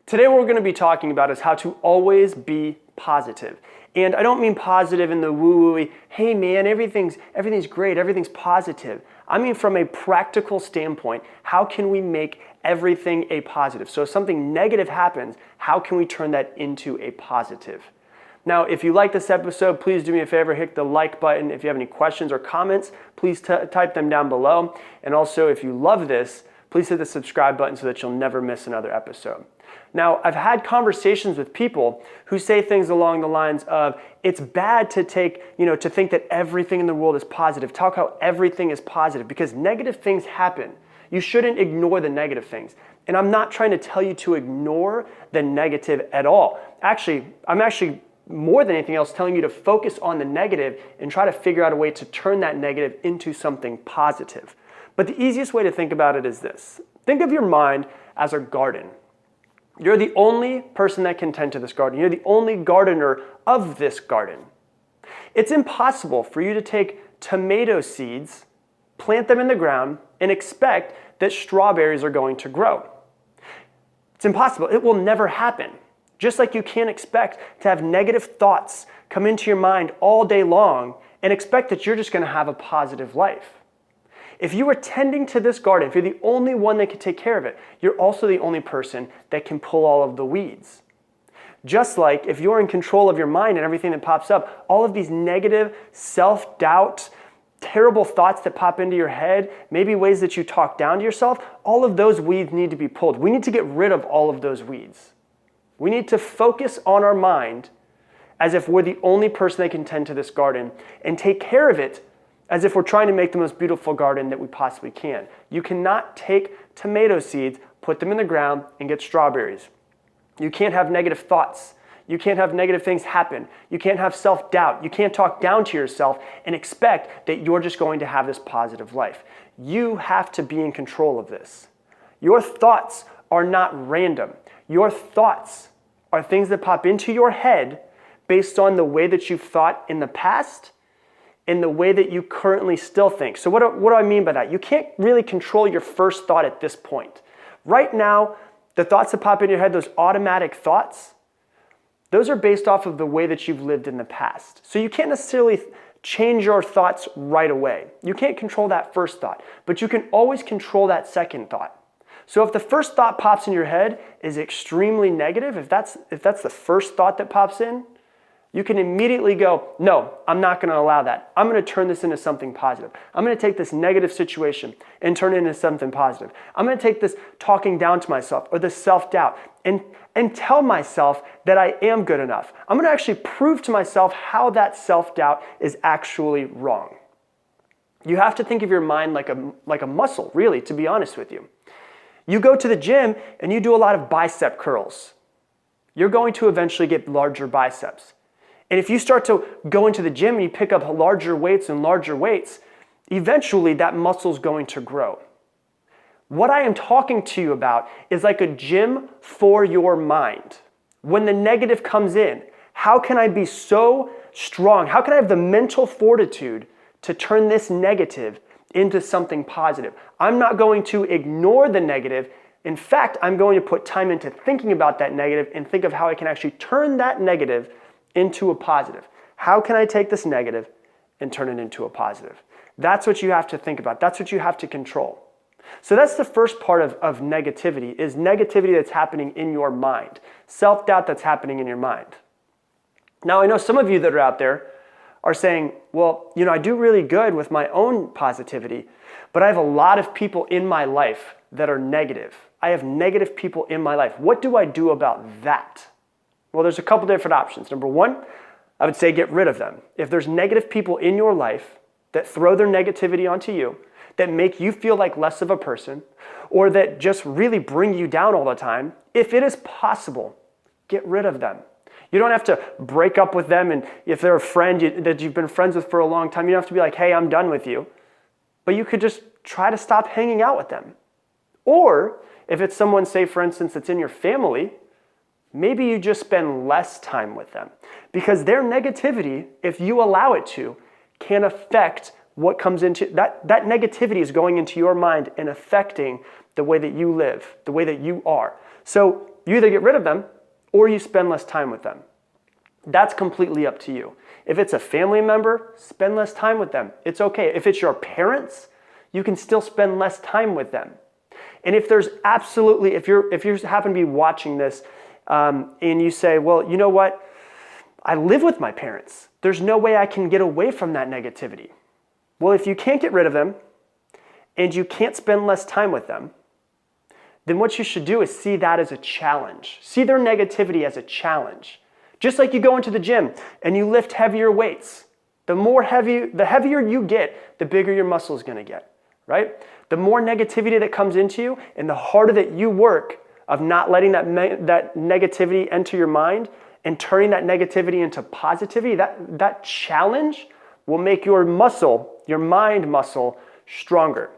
Today what we're going to be talking about is how to always be positive. And I don't mean positive in the woo-woo-y, hey man, everything's great, everything's positive. I mean from a practical standpoint, how can we make everything a positive? So if something negative happens, how can we turn that into a positive? Now, if you like this episode, please do me a favor, hit the like button. If you have any questions or comments, please type them down below. And also, if you love this, please hit the subscribe button so that you'll never miss another episode. Now, I've had conversations with people who say things along the lines of, it's bad to think that everything in the world is positive. Talk how everything is positive because negative things happen. You shouldn't ignore the negative things. And I'm not trying to tell you to ignore the negative at all. I'm actually more than anything else telling you to focus on the negative and try to figure out a way to turn that negative into something positive. But the easiest way to think about it is this. Think of your mind as a garden. You're the only person that can tend to this garden. You're the only gardener of this garden. It's impossible for you to take tomato seeds, plant them in the ground, and expect that strawberries are going to grow. It's impossible. It will never happen. Just like you can't expect to have negative thoughts come into your mind all day long and expect that you're just going to have a positive life. If you are tending to this garden, if you're the only one that can take care of it, you're also the only person that can pull all of the weeds. Just like if you're in control of your mind and everything that pops up, all of these negative self-doubt, terrible thoughts that pop into your head, maybe ways that you talk down to yourself, all of those weeds need to be pulled. We need to get rid of all of those weeds. We need to focus on our mind as if we're the only person that can tend to this garden and take care of it as if we're trying to make the most beautiful garden that we possibly can. You cannot take tomato seeds, put them in the ground, and get strawberries. You can't have negative thoughts. You can't have negative things happen. You can't have self-doubt. You can't talk down to yourself and expect that you're just going to have this positive life. You have to be in control of this. Your thoughts are not random. Your thoughts are things that pop into your head based on the way that you've thought in the past and the way that you currently still think. So what do I mean by that? You can't really control your first thought at this point. Right now, the thoughts that pop in your head, those automatic thoughts, those are based off of the way that you've lived in the past. So you can't necessarily change your thoughts right away. You can't control that first thought, but you can always control that second thought. So if the first thought pops in your head is extremely negative, if that's the first thought that pops in, you can immediately go, no, I'm not going to allow that. I'm going to turn this into something positive. I'm going to take this negative situation and turn it into something positive. I'm going to take this talking down to myself or this self-doubt and tell myself that I am good enough. I'm going to actually prove to myself how that self-doubt is actually wrong. You have to think of your mind like a muscle, really, to be honest with you. You go to the gym and you do a lot of bicep curls. You're going to eventually get larger biceps. And if you start to go into the gym and you pick up larger weights, eventually that muscle is going to grow. What I am talking to you about is like a gym for your mind. When the negative comes in, how can I be so strong? How can I have the mental fortitude to turn this negative into something positive? I'm not going to ignore the negative. In fact, I'm going to put time into thinking about that negative and think of how I can actually turn that negative into a positive. How can I take this negative and turn it into a positive? That's what you have to think about. That's what you have to control. So that's the first part of negativity, is negativity that's happening in your mind. Self-doubt that's happening in your mind. Now, I know some of you that are out there are saying, well, I do really good with my own positivity, but I have a lot of people in my life that are negative. I have negative people in my life. What do I do about that? Well, there's a couple different options. Number one, I would say get rid of them. If there's negative people in your life that throw their negativity onto you, that make you feel like less of a person, or that just really bring you down all the time, if it is possible, get rid of them. You don't have to break up with them, and if they're a friend that you've been friends with for a long time, you don't have to be like, hey, I'm done with you. But you could just try to stop hanging out with them. Or if it's someone, say for instance, that's in your family, maybe you just spend less time with them, because their negativity, if you allow it to, can affect what comes into that negativity is going into your mind and affecting the way that you live, the way that you are. So you either get rid of them or you spend less time with them. That's completely up to you. If it's a family member, spend less time with them. It's okay. If it's your parents, you can still spend less time with them. And if there's absolutely, if you happen to be watching this and you say, well, you know what? I live with my parents. There's no way I can get away from that negativity. Well, if you can't get rid of them and you can't spend less time with them, then what you should do is see that as a challenge. See their negativity as a challenge. Just like you go into the gym and you lift heavier weights. The heavier you get, the bigger your muscle is going to get, right? The more negativity that comes into you and the harder that you work of not letting that negativity enter your mind and turning that negativity into positivity, that challenge will make your muscle, your mind muscle, stronger.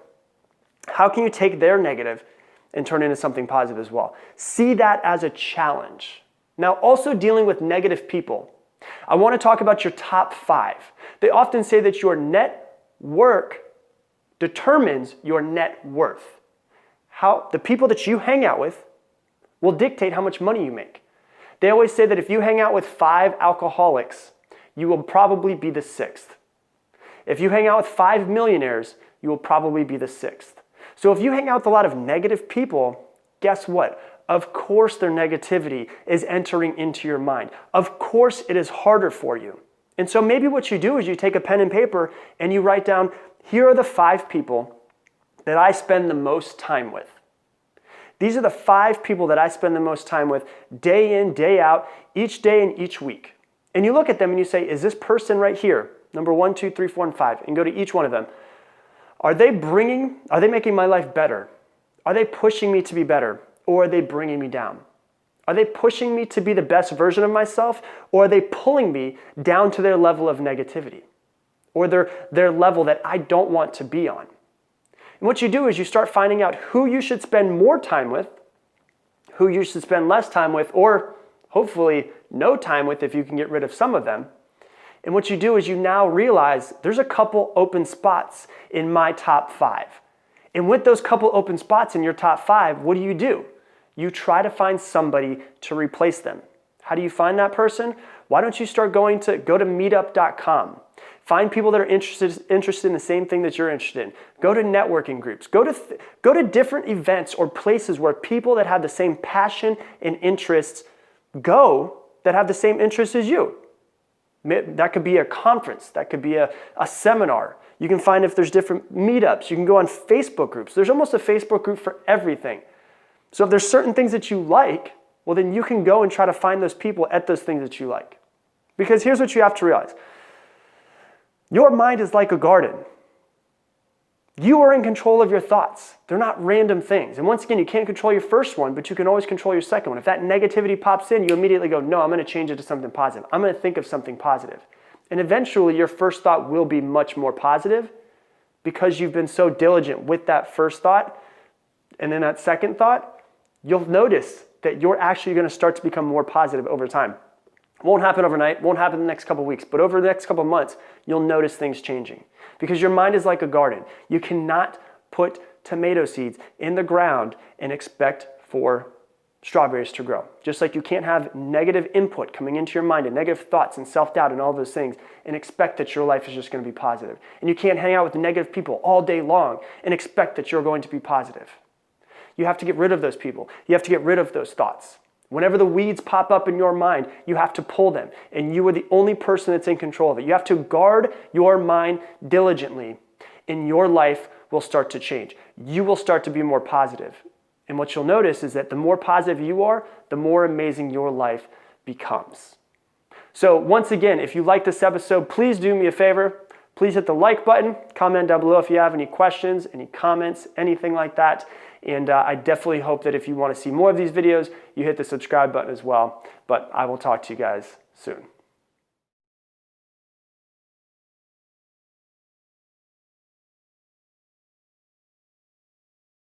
How can you take their negative and turn it into something positive as well? See that as a challenge. Now, also dealing with negative people, I want to talk about your top 5. They often say that your net worth determines your net worth. How the people that you hang out with will dictate how much money you make. They always say that if you hang out with 5 alcoholics, you will probably be the 6th. If you hang out with 5 millionaires, you will probably be the 6th. So if you hang out with a lot of negative people, guess what? Of course their negativity is entering into your mind. Of course it is harder for you. And so maybe what you do is you take a pen and paper and you write down, here are the 5 people that I spend the most time with. These are the 5 people that I spend the most time with day in, day out, each day and each week. And you look at them and you say, is this person right here, number 1, 2, 3, 4, and 5, and go to each one of them. Are they making my life better? Are they pushing me to be better? Or are they bringing me down? Are they pushing me to be the best version of myself? Or are they pulling me down to their level of negativity? Or their level that I don't want to be on? And what you do is you start finding out who you should spend more time with, who you should spend less time with, or hopefully no time with if you can get rid of some of them. And what you do is you now realize there's a couple open spots in my top 5. And with those couple open spots in your top 5, what do? You try to find somebody to replace them. How do you find that person? Why don't you start go to meetup.com. Find people that are interested in the same thing that you're interested in. Go to networking groups. Go to different events or places where people that have the same passion and interests that have the same interests as you. That could be a conference. That could be a seminar. You can find if there's different meetups. You can go on Facebook groups. There's almost a Facebook group for everything. So if there's certain things that you like, well, then you can go and try to find those people at those things that you like. Because here's what you have to realize. Your mind is like a garden. You are in control of your thoughts. They're not random things. And once again, you can't control your first one, but you can always control your second one. If that negativity pops in, you immediately go, no, I'm going to change it to something positive. I'm going to think of something positive. And eventually, your first thought will be much more positive because you've been so diligent with that first thought. And then that second thought, you'll notice that you're actually going to start to become more positive over time. Won't happen overnight, won't happen in the next couple of weeks, but over the next couple of months, you'll notice things changing. Because your mind is like a garden. You cannot put tomato seeds in the ground and expect for strawberries to grow. Just like you can't have negative input coming into your mind and negative thoughts and self-doubt and all those things and expect that your life is just going to be positive. And you can't hang out with negative people all day long and expect that you're going to be positive. You have to get rid of those people. You have to get rid of those thoughts. Whenever the weeds pop up in your mind, you have to pull them, and you are the only person that's in control of it. You have to guard your mind diligently, and your life will start to change. You will start to be more positive. And what you'll notice is that the more positive you are, the more amazing your life becomes. So once again, if you like this episode, please do me a favor. Please hit the like button, comment down below if you have any questions, any comments, anything like that. And I definitely hope that if you want to see more of these videos, you hit the subscribe button as well. But I will talk to you guys soon.